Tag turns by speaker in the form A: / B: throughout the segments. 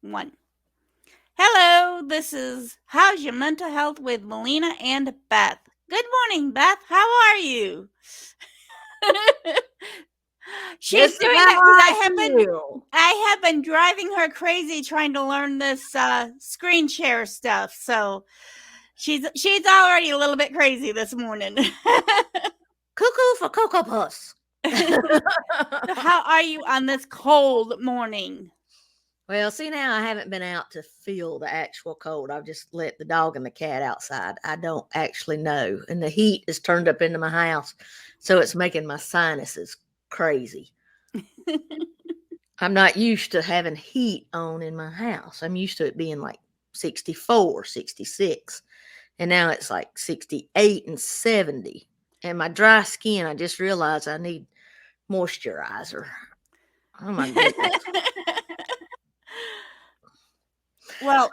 A: One. Hello, this is How's Your Mental Health with Melina and Beth. Good morning, Beth. How are you? She's
B: Just
A: doing
B: about
A: that
B: how
A: because
B: I feel.
A: I have been driving her crazy trying to learn this screen share stuff. So she's already a little bit crazy this morning.
B: Cuckoo for Cocoa Puffs.
A: How are you on this cold morning?
B: Well, see, now I haven't been out to feel the actual cold. I've just let the dog and the cat outside. I don't actually know. And the heat is turned up into my house. So it's making my sinuses crazy. I'm not used to having heat on in my house. I'm used to it being like 64, 66. And now it's like 68 and 70. And my dry skin, I just realized I need moisturizer. Oh my goodness.
A: Well,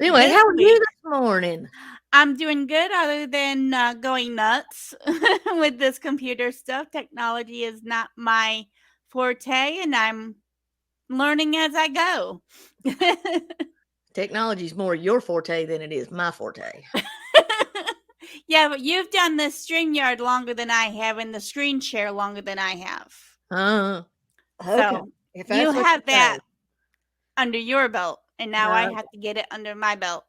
B: Anyway,
A: this
B: how are you
A: week
B: this morning?
A: I'm doing good other than going nuts with this computer stuff. Technology is not my forte, and I'm learning as I go.
B: Technology is more your forte than it is my forte.
A: Yeah, but you've done the StreamYard longer than I have and the screen share longer than I have.
B: Uh, okay.
A: So
B: If
A: you
B: that's what you
A: have
B: say.
A: that under your belt, and now I
B: Uh,
A: have to get it under my belt.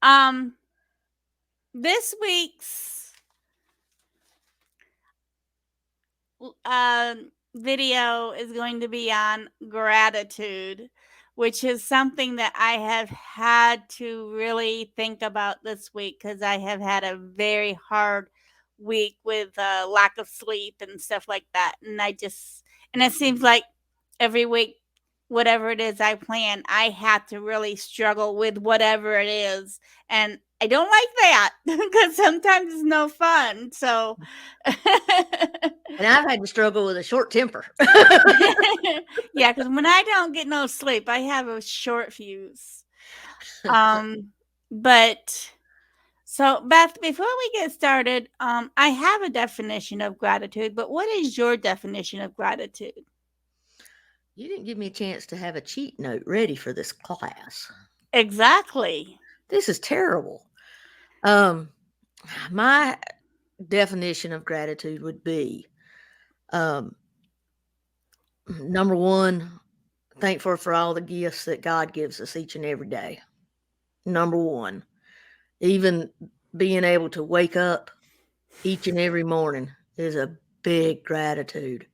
A: um, this week's video is going to be on gratitude, which is something that I have had to really think about this week because I have had a very hard week with lack of sleep and stuff like that. And it seems like every week, whatever it is I plan, I have to really struggle with whatever it is. And I don't like that because sometimes it's no fun. So,
B: and I've had to struggle with a short temper.
A: yeah, because when I don't get no sleep, I have a short fuse. Um, but so Beth, before we get started, I have a definition of gratitude, but what is your definition of gratitude?
B: You didn't give me a chance to have a cheat note ready for this class.
A: Exactly.
B: This is terrible. Um, my definition of gratitude would be um, number one, thankful for all the gifts that God gives us each and every day. Number one, even being able to wake up each and every morning is a big gratitude.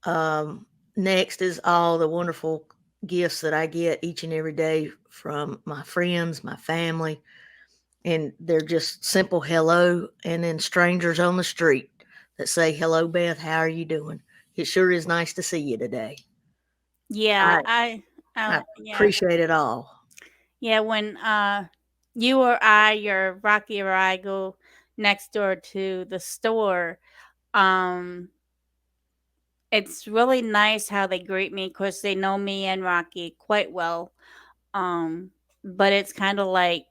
B: Um, Next is all the wonderful gifts that I get each and every day from my friends, my family, and they're just simple hello, and then strangers on the street that say, "Hello, Beth, how are you doing? It sure is nice to see you today."
A: Yeah,
B: I, I
A: yeah.
B: appreciate it all.
A: Yeah, when you or I or Rocky or I go next door to the store, um it's really nice how they greet me. Of course, they know me and Rocky quite well. Um, but it's kind of like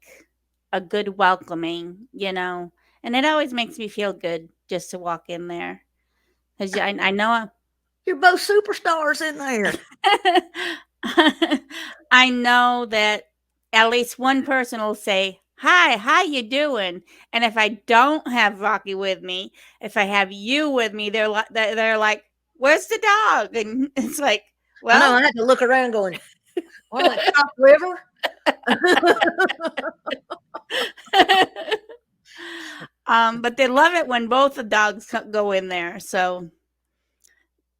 A: a good welcoming, you know. And it always makes me feel good just to walk in there. Cuz I know
B: You're both superstars in there.
A: I know that at least one person will say, "Hi, how you doing?" And if I don't have Rocky with me, if I have you with me, they're like, "Where's the dog?" And it's like,
B: I know
A: "Well,
B: I had to look around going, "Well, it's chopped liver."
A: but they love it when both the dogs go in there. So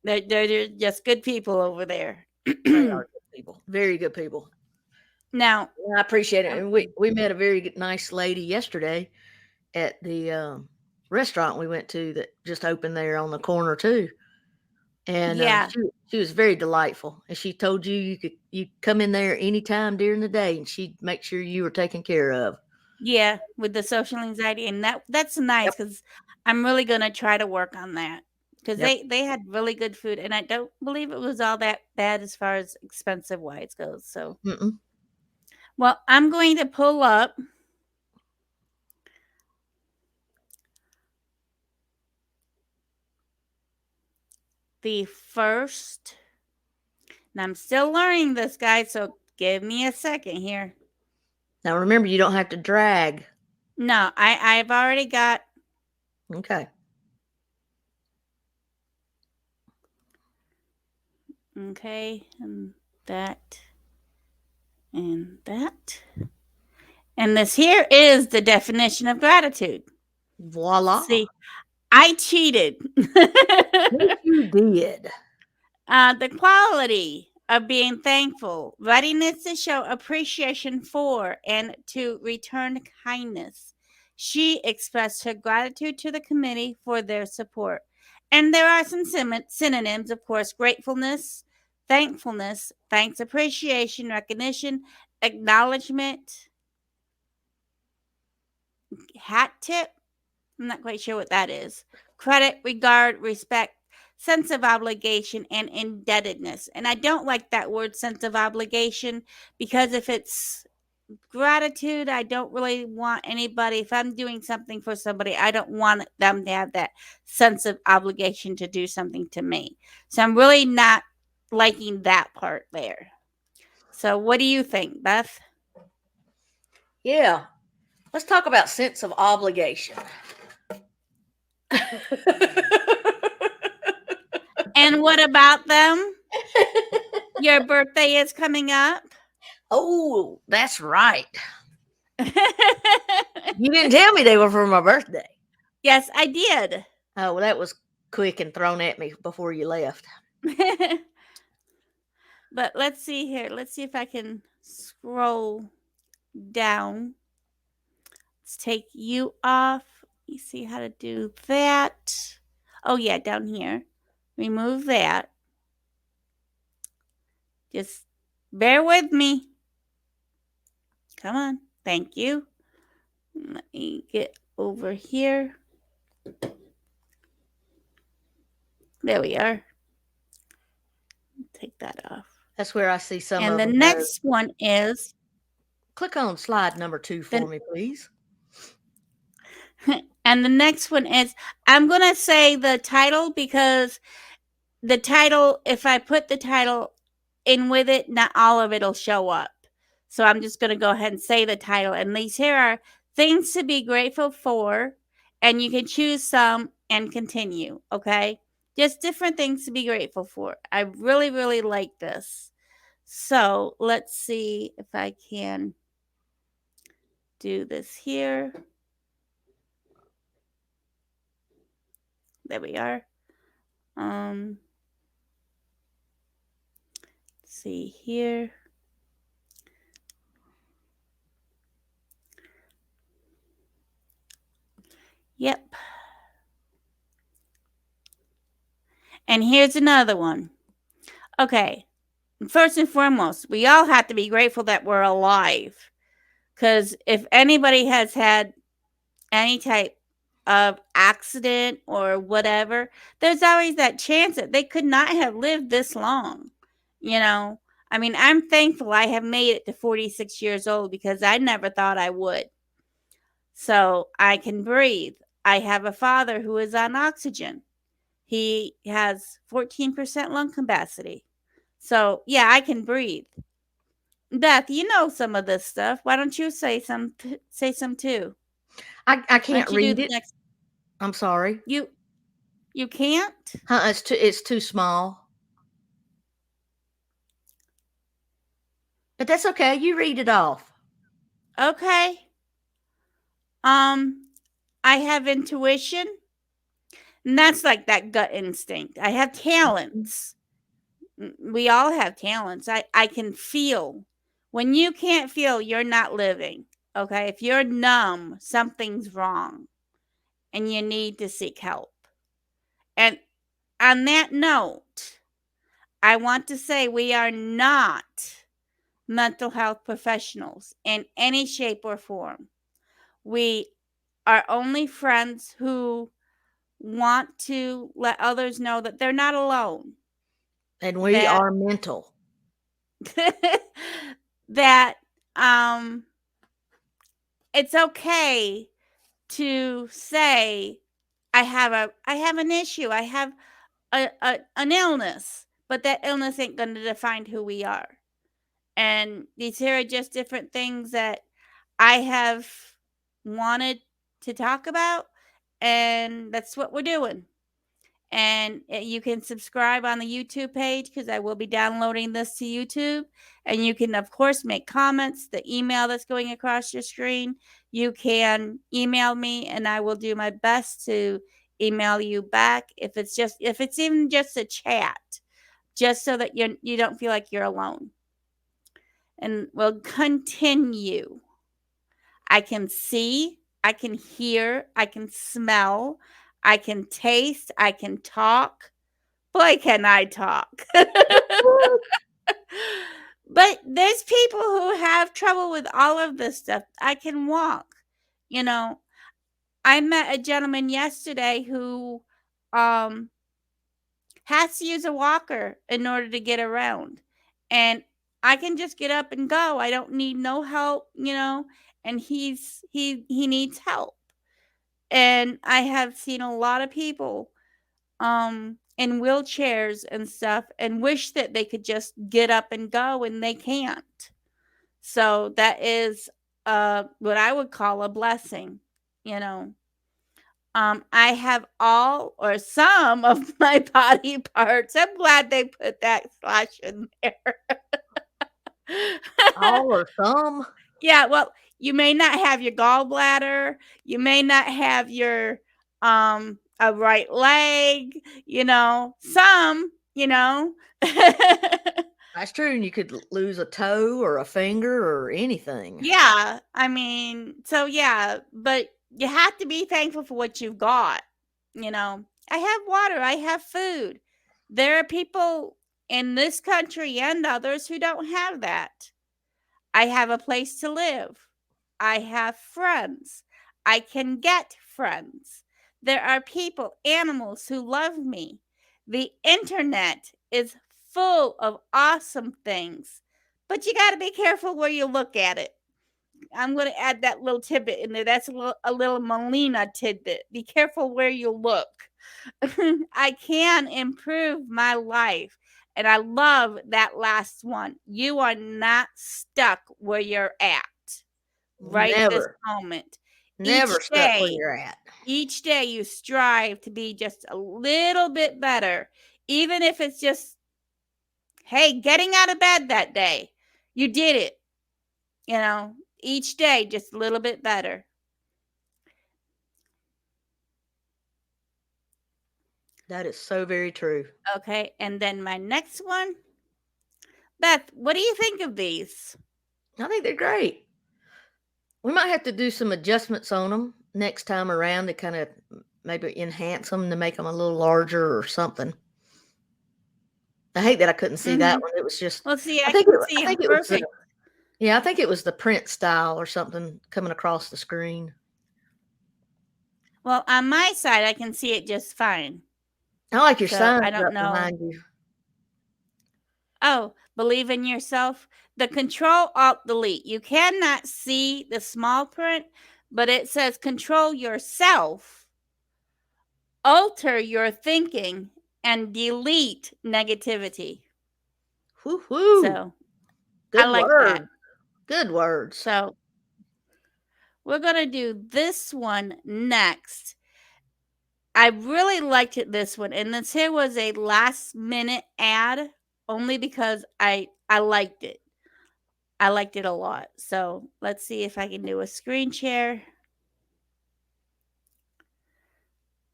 A: they're just good people over there.
B: They are good people, very good people.
A: Now,
B: I appreciate it.
A: um,
B: And we met a very nice lady yesterday at the restaurant we went to that just opened there on the corner too. And
A: yeah,
B: she was very delightful. And she told you come in there anytime during the day, and she'd make sure you were taken care of.
A: yeah, with the social anxiety, and that's nice
B: Yep,
A: because I'm really gonna try to work on that because
B: yep.
A: they had really good food, and I don't believe it was all that bad as far as expensive wise goes. So,
B: Mm-mm.
A: well, I'm going to pull up the first. And I'm still learning this, guys, so give me a second here.
B: Now remember, you don't have to drag.
A: No, I've already got.
B: Okay.
A: Okay, and that. And that. And this here is the definition of gratitude.
B: Voila.
A: See, I cheated.
B: Yes, you did.
A: The quality of being thankful, readiness to show appreciation for and to return kindness. She expressed her gratitude to the committee for their support. And there are some synonyms, of course: gratefulness, thankfulness, thanks, appreciation, recognition, acknowledgement, hat tip. I'm not quite sure what that is. Credit, regard, respect, sense of obligation, and indebtedness. And I don't like that word, sense of obligation, because if it's gratitude, I don't really want anybody, if I'm doing something for somebody, I don't want them to have that sense of obligation to do something to me. So I'm really not liking that part there. So what do you think, Beth?
B: Yeah. Let's talk about sense of obligation.
A: And what about them? Your birthday is coming up.
B: Oh, that's right. You didn't tell me they were for my birthday.
A: Yes, I did.
B: Oh, well, that was quick and thrown at me before you left.
A: But let's see here. Let's see if I can scroll down. Let's take you off. You see how to do that. Oh, yeah, down here. Remove that. Just bear with me. Come on. Thank you. Let me get over here. There we are. Take that off.
B: That's where I see some
A: And
B: of
A: the
B: them.
A: next one is.
B: Click on slide number 2 for me, please.
A: And the next one is, I'm going to say the title, because the title, if I put the title in with it, not all of it will show up. So I'm just going to go ahead and say the title. And these here are things to be grateful for. And you can choose some and continue. Okay. Just different things to be grateful for. I really, really like this. So let's see if I can do this here. There we are. Let's see here. Yep. And here's another one. Okay. First and foremost, we all have to be grateful that we're alive. Because if anybody has had any type of accident or whatever, there's always that chance that they could not have lived this long. You know, I mean, I'm thankful I have made it to 46 years old, because I never thought I would. So I can breathe. I have a father who is on oxygen. He has 14% lung capacity. So, yeah, I can breathe. Beth, you know some of this stuff. Why don't you say some too?
B: I can't read it.
A: Next?
B: I'm sorry.
A: You can't?
B: It's too small. But that's okay. You read it off.
A: Okay. I have intuition. And that's like that gut instinct. I have talents. We all have talents. I can feel. When you can't feel, you're not living. Okay? If you're numb, something's wrong and you need to seek help. And on that note, I want to say we are not mental health professionals in any shape or form. We are only friends who want to let others know that they're not alone.
B: And we are mental.
A: That it's okay to say, I have an issue, I have an illness, but that illness ain't going to define who we are. And these here are just different things that I have wanted to talk about, and that's what we're doing. And you can subscribe on the YouTube page because I will be downloading this to YouTube. And you can, of course, make comments. The email that's going across your screen, you can email me, and I will do my best to email you back if it's even just a chat, just so that you don't feel like you're alone. And we'll continue. I can see, I can hear, I can smell, I can taste, I can talk. Boy, can I talk. But there's people who have trouble with all of this stuff. I can walk. You know, I met a gentleman yesterday who um has to use a walker in order to get around. And I can just get up and go. I don't need no help, and he needs help. And I have seen a lot of people in wheelchairs and stuff and wish that they could just get up and go, and they can't. So that is what I would call a blessing, you know. I have all or some of my body parts. I'm glad they put that slash in there.
B: All or some?
A: Yeah, well, you may not have your gallbladder, you may not have your a right leg, some.
B: That's true, and you could lose a toe or a finger or anything.
A: Yeah, I mean, so yeah, but you have to be thankful for what you've got. I have water, I have food. There are people in this country and others who don't have that. I have a place to live. I have friends. I can get friends. There are people, animals who love me. The internet is full of awesome things, but you got to be careful where you look at it. I'm going to add that little tidbit in there. That's a little Melina tidbit. Be careful where you look. I can improve my life. And I love that last one. You are not stuck where you're at right this
B: Never.
A: moment.
B: Never stuck where you're at.
A: Each day you strive to be just a little bit better, even if it's just, hey, getting out of bed that day. You did it. Each day just a little bit better.
B: That is so very true.
A: Okay, and then my next one. Beth, what do you think of these?
B: I think they're great. We might have to do some adjustments on them next time around to kind of maybe enhance them to make them a little larger or something. I hate that I couldn't see that one. It was just.
A: Well, see, I
B: think
A: can
B: it,
A: see
B: I think
A: them
B: it was.
A: perfect.
B: Yeah, I think it was the print style or something coming across the screen.
A: Well, on my side, I can see it just fine.
B: I like your
A: So,
B: sign
A: I don't know.
B: behind you.
A: Oh, believe in yourself. The Control Alt Delete. You cannot see the small print, but it says control yourself, alter your thinking, and delete negativity.
B: Woo-hoo.
A: So,
B: Good
A: I like
B: word.
A: that.
B: Good words.
A: So, we're going to do this one next. I really liked this one, and this here was a last minute ad only because I liked it. I liked it a lot. So let's see if I can do a screen share.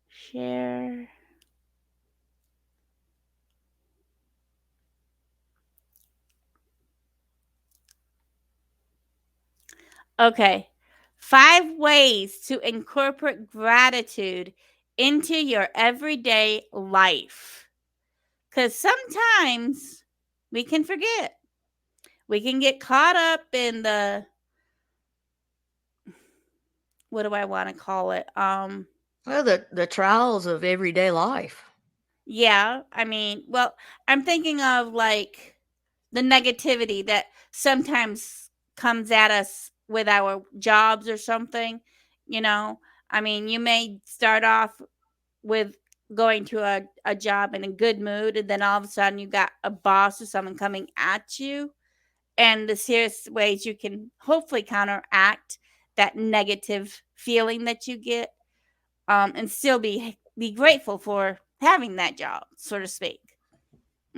A: Share. Okay. 5 ways to incorporate gratitude into your everyday life. Because sometimes we can forget. We can get caught up in what do I want to call it?
B: Well, the trials of everyday life.
A: Yeah, I mean, well, I'm thinking of like the negativity that sometimes comes at us with our jobs or something. I mean, you may start off with going to a job in a good mood, and then all of a sudden you got a boss or someone coming at you, and the serious ways you can hopefully counteract that negative feeling that you get, and still be grateful for having that job, so to speak.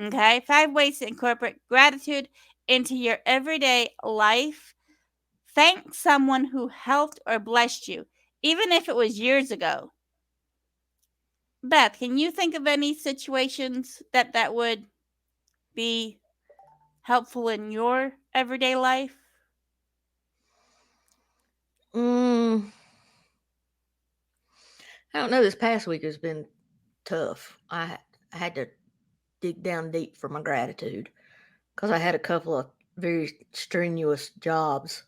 A: Okay, 5 ways to incorporate gratitude into your everyday life. Thank someone who helped or blessed you, even if it was years ago. Beth, can you think of any situations that would be helpful in your everyday life?
B: Mm, I don't know. This past week has been tough. I had to dig down deep for my gratitude because I had a couple of very strenuous jobs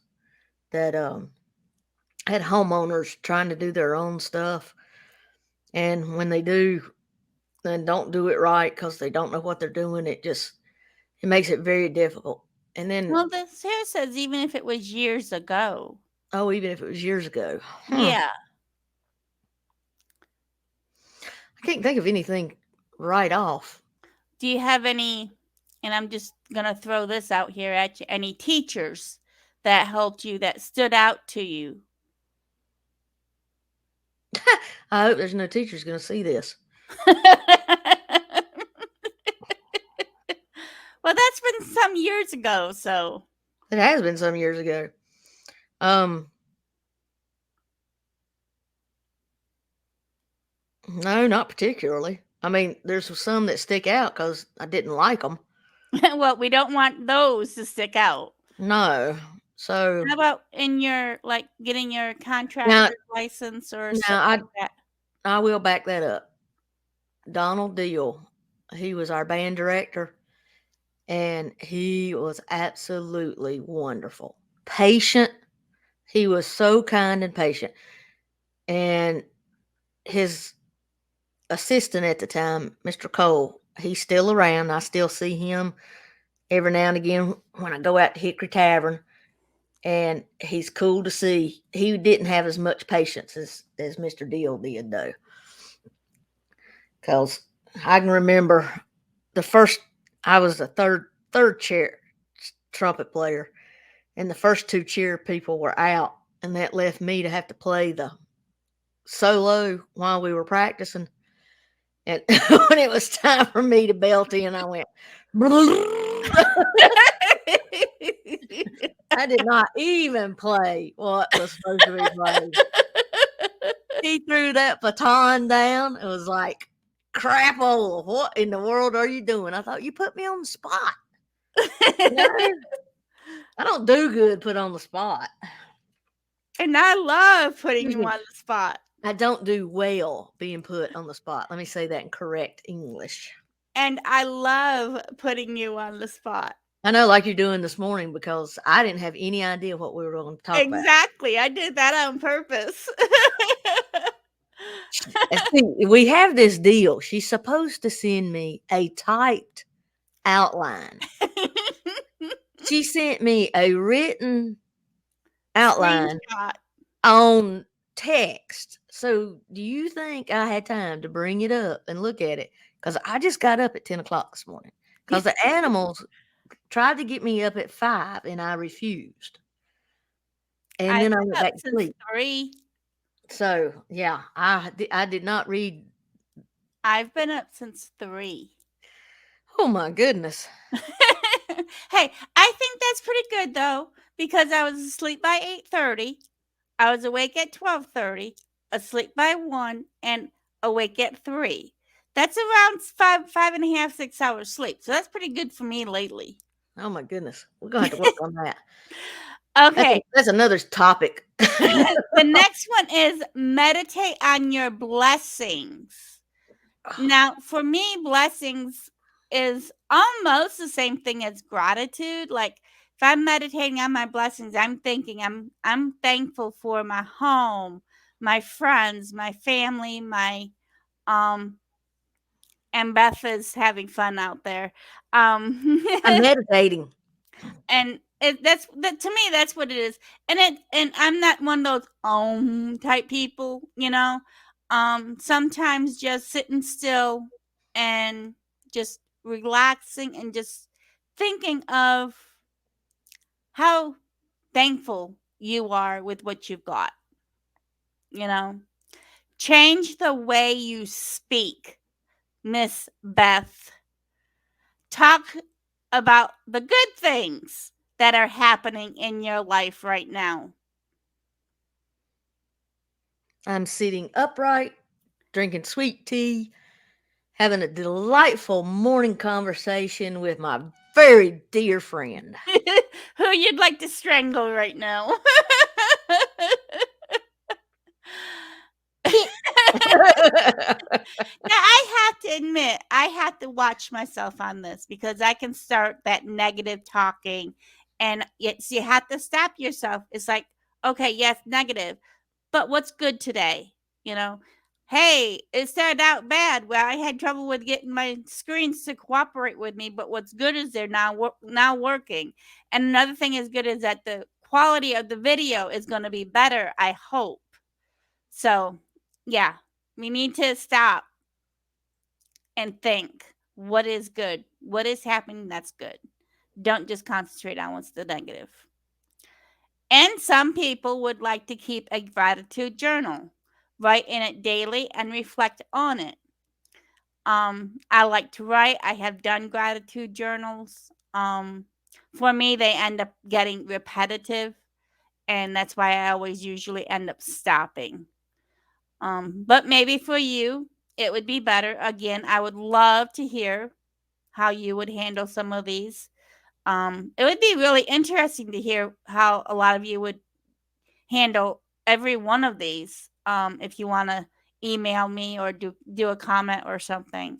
B: that had homeowners trying to do their own stuff, and when they do, then don't do it right because they don't know what they're doing. It makes it very difficult. And then
A: Well, this here says even if it was years ago.
B: even if it was years ago,
A: Yeah.
B: I can't think of anything right off.
A: Do you have any, and I'm just going to throw this out here at you, any teachers that helped you that stood out to you?
B: I hope there's no teachers going to see this.
A: Well, that's been some years ago, so.
B: It has been some years ago. No, not particularly. I mean, there's some that stick out because I didn't like them.
A: Well, we don't want those to stick out.
B: No. So
A: How about in your, like, getting your
B: now,
A: contractor's license or
B: now
A: stuff like that?
B: I will back that up. Donald Deal, he was our band director, and he was absolutely wonderful. Patient. He was so kind and patient. And his assistant at the time, Mr. Cole, he's still around. I still see him every now and again when I go out to Hickory Tavern, and he's cool to see. He didn't have as much patience as Mr. Deal did, though, because I can remember the first. I was the third chair trumpet player, and the first two cheer people were out, and that left me to have to play the solo while we were practicing. And when it was time for me to belt in, I went. I did not even play what was supposed to be played. He threw that baton down. It was like, crapola, what in the world are you doing? I thought, you put me on the spot. No, I don't do good put on the spot.
A: And I love putting
B: Excuse
A: you
B: me.
A: on the spot.
B: I don't do well being put on the spot. Let me say that in correct English.
A: And I love putting you on the spot.
B: I know, like you're doing this morning, because I didn't have any idea what we were going to talk about.
A: Exactly. I did that on purpose.
B: And see, we have this deal. She's supposed to send me a typed outline. She sent me a written outline
A: Screenshot.
B: on text. So do you think I had time to bring it up and look at it? Because I just got up at 10 o'clock this morning because the animals tried to get me up at 5 and I refused. And then I went back to sleep.
A: 3.
B: So yeah, I did not read.
A: I've been up since 3.
B: Oh my goodness.
A: Hey, I think that's pretty good though, because I was asleep by 8:30. I was awake at 12:30, asleep by 1, and awake at 3. That's around 5.5, 6 hours sleep. So that's pretty good for me lately.
B: Oh my goodness. We're gonna have to work on that.
A: Okay.
B: That's another topic.
A: The next one is meditate on your blessings. Now, for me, blessings is almost the same thing as gratitude. Like if I'm meditating on my blessings, I'm thinking I'm thankful for my home, my friends, my family, my and Beth is having fun out there.
B: I'm meditating.
A: And that's that to me. That's what it is. And I'm not one of those type people, you know. Sometimes just sitting still and just relaxing and just thinking of how thankful you are with what you've got, you know? Change the way you speak, Miss Beth. Talk about the good things that are happening in your life right now.
B: I'm sitting upright, drinking sweet tea, having a delightful morning conversation with my very dear friend.
A: Who you'd like to strangle right now. Now, I have to admit, I have to watch myself on this because I can start that negative talking, and it's you have to stop yourself. It's like, okay, yes, negative, but what's good today? You know, hey, it started out bad. Well, I had trouble with getting my screens to cooperate with me, but what's good is they're now working. And another thing is good is that the quality of the video is going to be better. I hope. So, yeah, we need to stop and think what is good, what is happening that's good. Don't just concentrate on what's the negative. And some people would like to keep a gratitude journal, write in it daily and reflect on it. I like to write. I have done gratitude journals. For me, they end up getting repetitive, and that's why I always usually end up stopping. But maybe for you, it would be better. Again, I would love to hear how you would handle some of these. It would be really interesting to hear how a lot of you would handle every one of these. If you want to email me or do a comment or something.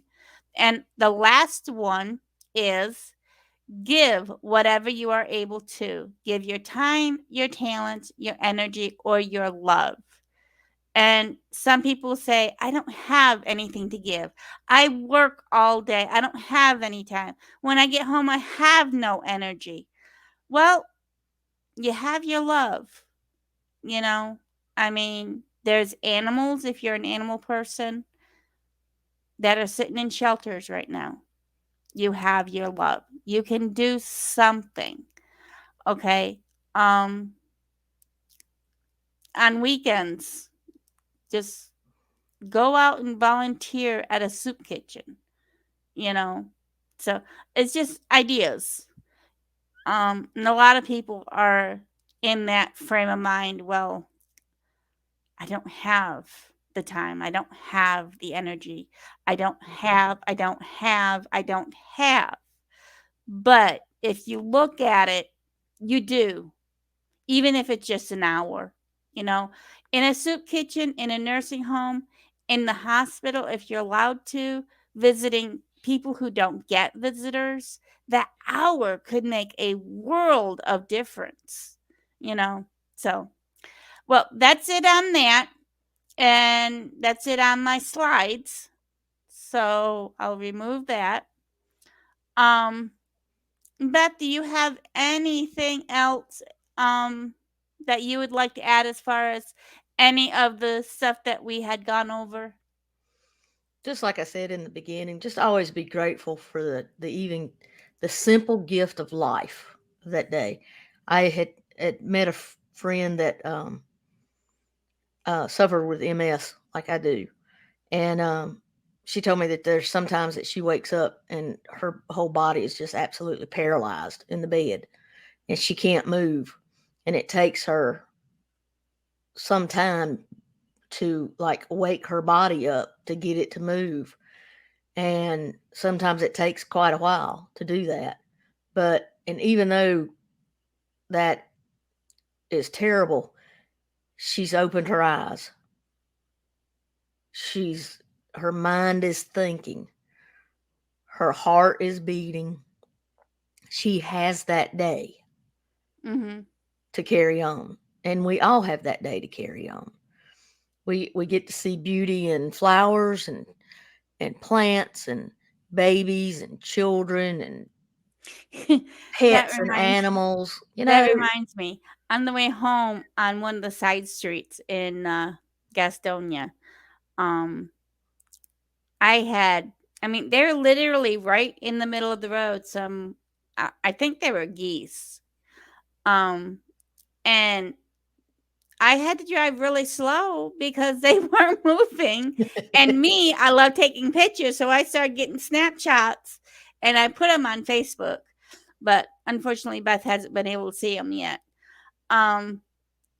A: And the last one is give whatever you are able to. Give your time, your talents, your energy, or your love. And some people say, I don't have anything to give. I work all day. I don't have any time. When I get home, I have no energy. Well, you have your love, you know? I mean, there's animals, if you're an animal person, that are sitting in shelters right now. You have your love. You can do something, okay? Um, on weekends, just go out and volunteer at a soup kitchen, you know? So it's just ideas. And a lot of people are in that frame of mind. Well, I don't have the time. I don't have the energy. I don't have. But if you look at it, you do, even if it's just an hour, you know, in a soup kitchen, in a nursing home, in the hospital, if you're allowed to, visiting people who don't get visitors, that hour could make a world of difference, you know. So, well, that's it on that. And that's it on my slides. So I'll remove that. Um, Beth, do you have anything else that you would like to add as far as any of the stuff that we had gone over?
B: Just like I said in the beginning, just always be grateful for the even the simple gift of life that day. I had met a friend that suffered with MS like I do, and she told me that there's sometimes that she wakes up and her whole body is just absolutely paralyzed in the bed, and she can't move, and it takes her some time to like wake her body up to get it to move. And sometimes it takes quite a while to do that. But, and even though that is terrible, she's opened her eyes. Her mind is thinking, her heart is beating. She has that day
A: Mhm.
B: to carry on. And we all have that day to carry on. We get to see beauty in flowers and plants and babies and children and
A: that
B: pets and
A: reminds
B: animals.
A: that reminds me. On the way home on one of the side streets in Gastonia, Um, I mean, they're literally right in the middle of the road. I think they were geese. Um, and I had to drive really slow because they weren't moving. And me, I love taking pictures. So I started getting snapshots and I put them on Facebook. But unfortunately, Beth hasn't been able to see them yet. Um,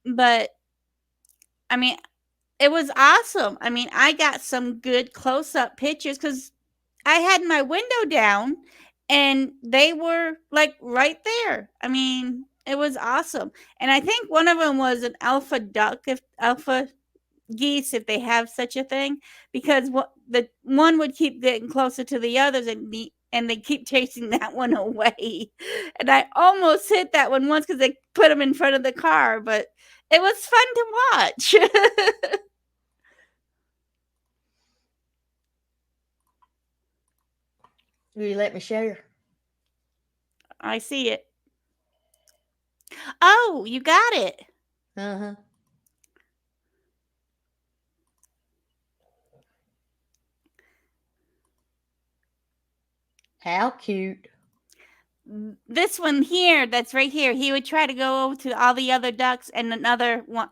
A: but I mean, it was awesome. I mean, I got some good close up pictures because I had my window down and they were like right there. I mean, it was awesome. And I think one of them was an alpha duck, if alpha geese, if they have such a thing, because what the one would keep getting closer to the others and they keep chasing that one away. And I almost hit that one once because they put them in front of the car, but it was fun to watch.
B: Will you let me share?
A: I see it. Oh, you got it.
B: Uh-huh. How cute.
A: This one here, that's right here, he would try to go over to all the other ducks and another one,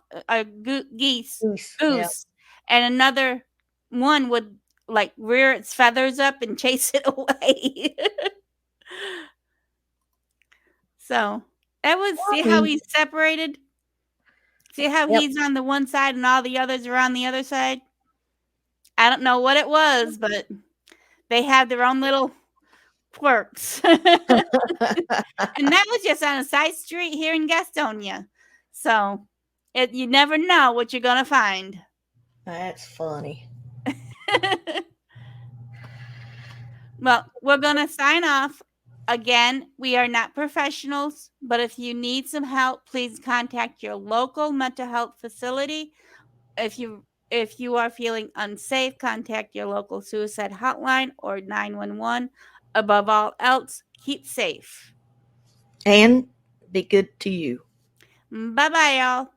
A: geese,
B: Goose. Yeah.
A: goose, and another one would like rear its feathers up and chase it away. So that was, see how
B: Mm.
A: he's separated? See how
B: Yep.
A: he's on the one side and all the others are on the other side? I don't know what it was, but they have their own little quirks. And that was just on a side street here in Gastonia. So you never know what you're gonna find.
B: That's funny.
A: Well, we're gonna sign off. Again, we are not professionals, but if you need some help, please contact your local mental health facility. If you are feeling unsafe, contact your local suicide hotline or 911. Above all else, keep safe.
B: And be good to you.
A: Bye bye, y'all.